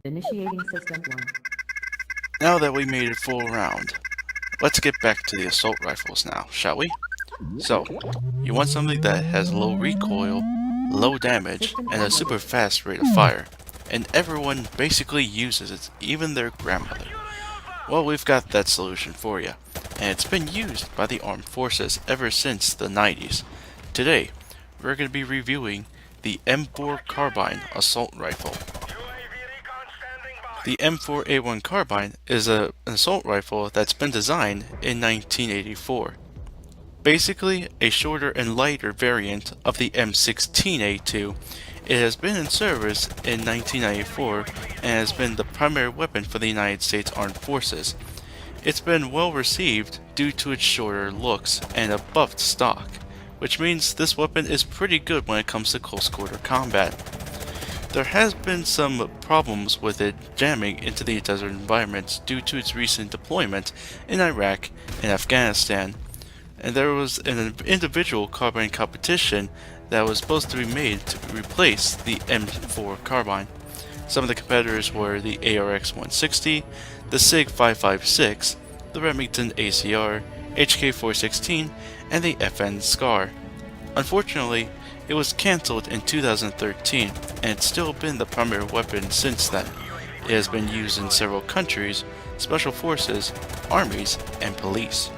Initiating system 1. Now that we made it full round, let's get back to the assault rifles now, shall we? So, you want something that has low recoil, low damage, System and a super fast rate of fire, and everyone basically uses it, even their grandmother. Well, we've got that solution for you, and it's been used by the armed forces ever since the 90s. Today, we're going to be reviewing the M4 Carbine assault rifle. The M4A1 Carbine is an assault rifle that's been designed in 1984. Basically, a shorter and lighter variant of the M16A2, it has been in service in 1994 and has been the primary weapon for the United States Armed Forces. It's been well received due to its shorter looks and a buffed stock, which means this weapon is pretty good when it comes to close quarter combat. There has been some problems with it jamming into the desert environments due to its recent deployment in Iraq and Afghanistan, and there was an individual carbine competition that was supposed to be made to replace the M4 Carbine. Some of the competitors were the ARX-160, the SIG 556, the Remington ACR, HK416, and the FN SCAR. Unfortunately, it was cancelled in 2013, and it's still been the primary weapon since then. It has been used in several countries, special forces, armies, and police.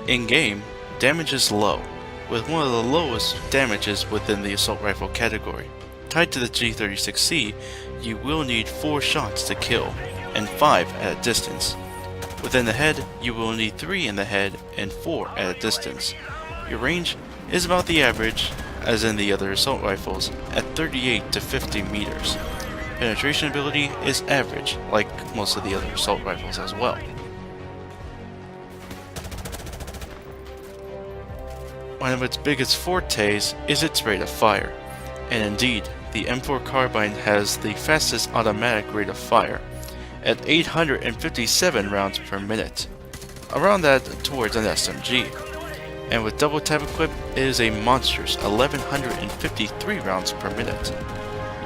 In-game, damage is low, with one of the lowest damages within the assault rifle category. Tied to the G36C, you will need 4 shots to kill, and 5 at a distance. Within the head, you will need 3 in the head and 4 at a distance. Your range is about the average, as in the other assault rifles, at 38 to 50 meters. Penetration ability is average, like most of the other assault rifles as well. One of its biggest fortes is its rate of fire, and indeed, the M4 Carbine has the fastest automatic rate of fire, at 857 rounds per minute, around that towards an SMG. And with double tap equipped, it is a monstrous 1153 rounds per minute.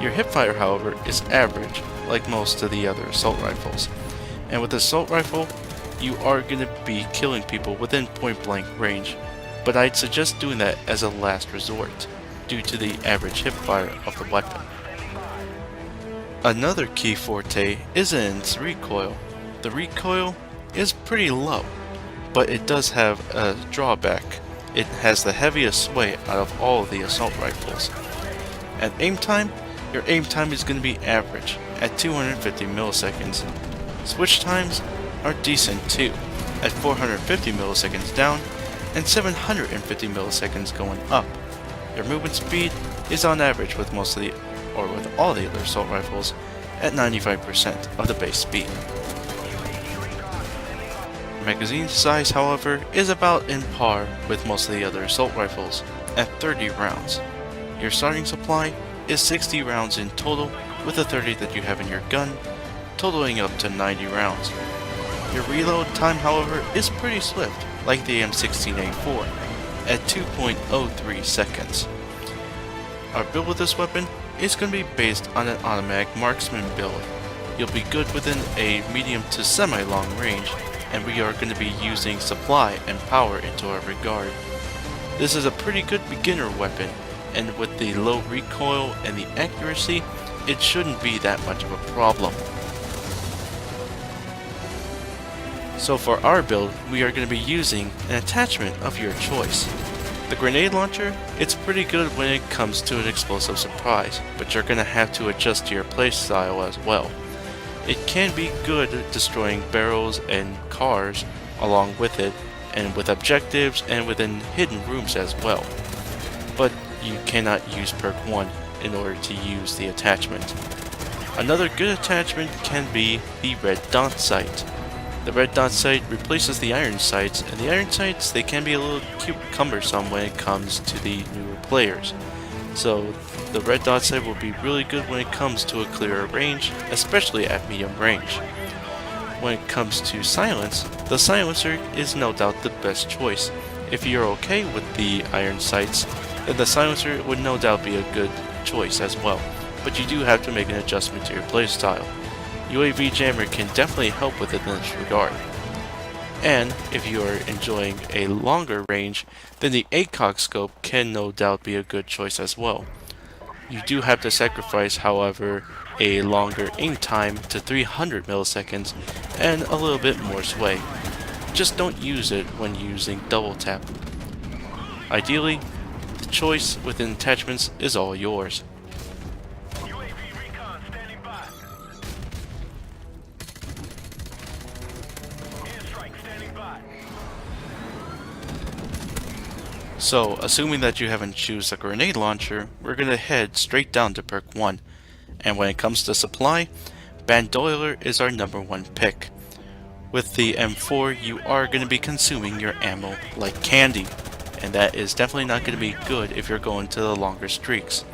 Your hipfire, however, is average, like most of the other assault rifles. And with the assault rifle, you are going to be killing people within point blank range, but I'd suggest doing that as a last resort, due to the average hipfire of the weapon. Another key forte is in its recoil. The recoil is pretty low, but it does have a drawback. It has the heaviest sway out of all of the assault rifles. At aim time, your aim time is going to be average at 250 milliseconds. Switch times are decent too, at 450 milliseconds down and 750 milliseconds going up. Your movement speed is on average with with all the other assault rifles at 95% of the base speed. Magazine size, however, is about in par with most of the other assault rifles, at 30 rounds. Your starting supply is 60 rounds in total, with the 30 that you have in your gun, totaling up to 90 rounds. Your reload time, however, is pretty swift, like the M16A4, at 2.03 seconds. Our build with this weapon is going to be based on an automatic marksman build. You'll be good within a medium to semi-long range, and we are going to be using supply and power into our regard. This is a pretty good beginner weapon, and with the low recoil and the accuracy, it shouldn't be that much of a problem. So for our build, we are going to be using an attachment of your choice. The grenade launcher, it's pretty good when it comes to an explosive surprise, but you're going to have to adjust to your playstyle as well. It can be good destroying barrels and cars along with it, and with objectives and within hidden rooms as well. But you cannot use perk 1 in order to use the attachment. Another good attachment can be the red dot sight. The red dot sight replaces the iron sights, and the iron sights, they can be a little cumbersome when it comes to the newer players. So the red dot sight will be really good when it comes to a clearer range, especially at medium range. When it comes to silence, the silencer is no doubt the best choice. If you're okay with the iron sights, then the silencer would no doubt be a good choice as well. but you do have to make an adjustment to your playstyle. UAV Jammer can definitely help with it in this regard. And if you are enjoying a longer range, then the ACOG scope can no doubt be a good choice as well. You do have to sacrifice, however, a longer aim time to 300 milliseconds and a little bit more sway. Just don't use it when using double tap. Ideally, the choice within attachments is all yours. So, assuming that you haven't chosen a grenade launcher, we're going to head straight down to perk 1. And when it comes to supply, Bandoiler is our #1 pick. With the M4, you are going to be consuming your ammo like candy, and that is definitely not going to be good if you're going to the longer streaks.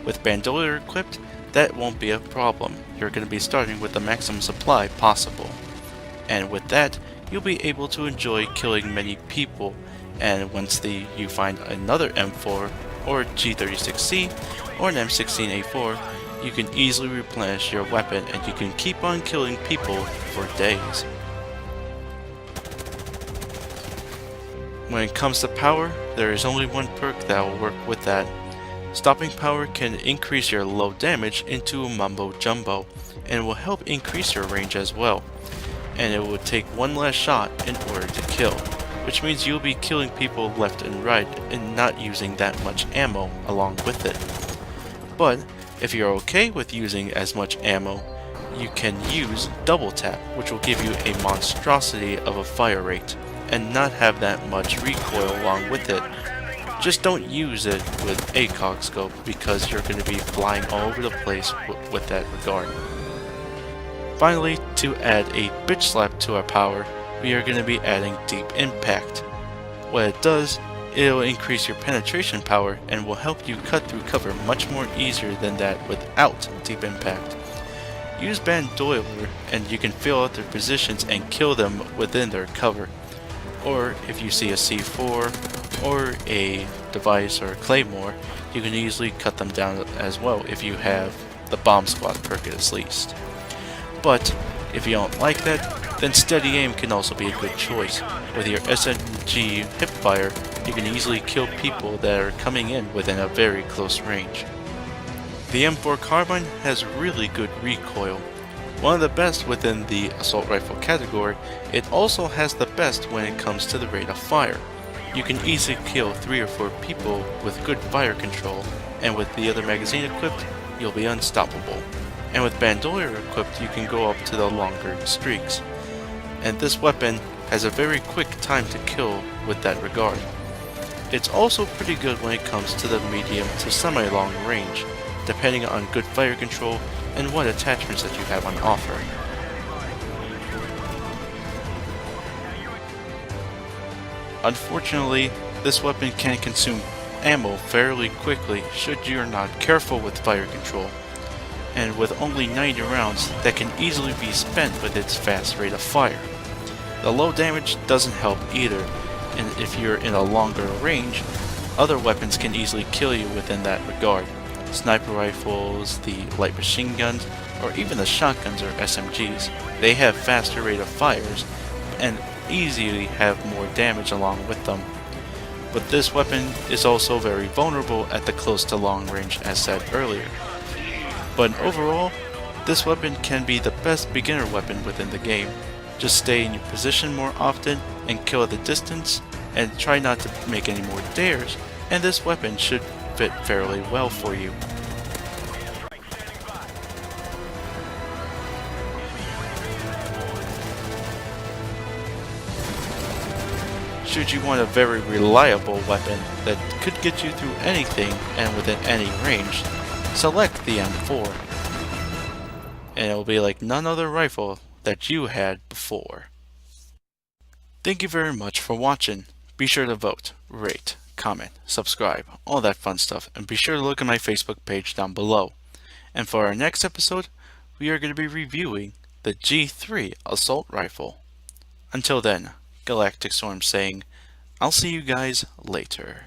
With Bandoiler equipped, that won't be a problem. You're going to be starting with the maximum supply possible. And with that, you'll be able to enjoy killing many people, and once you find another M4 or G36C or an M16A4, you can easily replenish your weapon and you can keep on killing people for days. When it comes to power, there is only one perk that will work with that. Stopping power can increase your low damage into a mumbo jumbo, and will help increase your range as well. And it will take one less shot in order to kill, which means you'll be killing people left and right and not using that much ammo along with it. But if you're okay with using as much ammo, you can use double tap, which will give you a monstrosity of a fire rate and not have that much recoil along with it. Just don't use it with ACOG scope because you're going to be flying all over the place with that regard. Finally, to add a bitch slap to our power, we are going to be adding Deep Impact. What it does, it'll increase your penetration power and will help you cut through cover much more easier than that without Deep Impact. Use Bandoiler and you can fill out their positions and kill them within their cover. Or if you see a C4 or a device or a claymore, you can easily cut them down as well if you have the bomb squad perk at least. But if you don't like that, then steady aim can also be a good choice. With your SMG Hipfire, you can easily kill people that are coming in within a very close range. The M4 Carbine has really good recoil. One of the best within the assault rifle category, it also has the best when it comes to the rate of fire. You can easily kill 3 or 4 people with good fire control, and with the other magazine equipped, you'll be unstoppable. And with Bandoiler equipped, you can go up to the longer streaks. And this weapon has a very quick time to kill with that regard. It's also pretty good when it comes to the medium to semi-long range, depending on good fire control and what attachments that you have on offer. Unfortunately, this weapon can consume ammo fairly quickly should you are not careful with fire control, and with only 90 rounds that can easily be spent with its fast rate of fire. The low damage doesn't help either, and if you're in a longer range, other weapons can easily kill you within that regard. Sniper rifles, the light machine guns, or even the shotguns or SMGs. They have faster rate of fires and easily have more damage along with them. But this weapon is also very vulnerable at the close to long range as said earlier. But overall, this weapon can be the best beginner weapon within the game. Just stay in your position more often and kill at the distance, and try not to make any more dares, and this weapon should fit fairly well for you. Should you want a very reliable weapon that could get you through anything and within any range, select the M4. And it will be like none other rifle that you had before. Thank you very much for watching. Be sure to vote, rate, comment, subscribe, all that fun stuff, and be sure to look at my Facebook page down below. And for our next episode, we are going to be reviewing the G3 assault rifle. Until then, GalacticStorm saying, I'll see you guys later.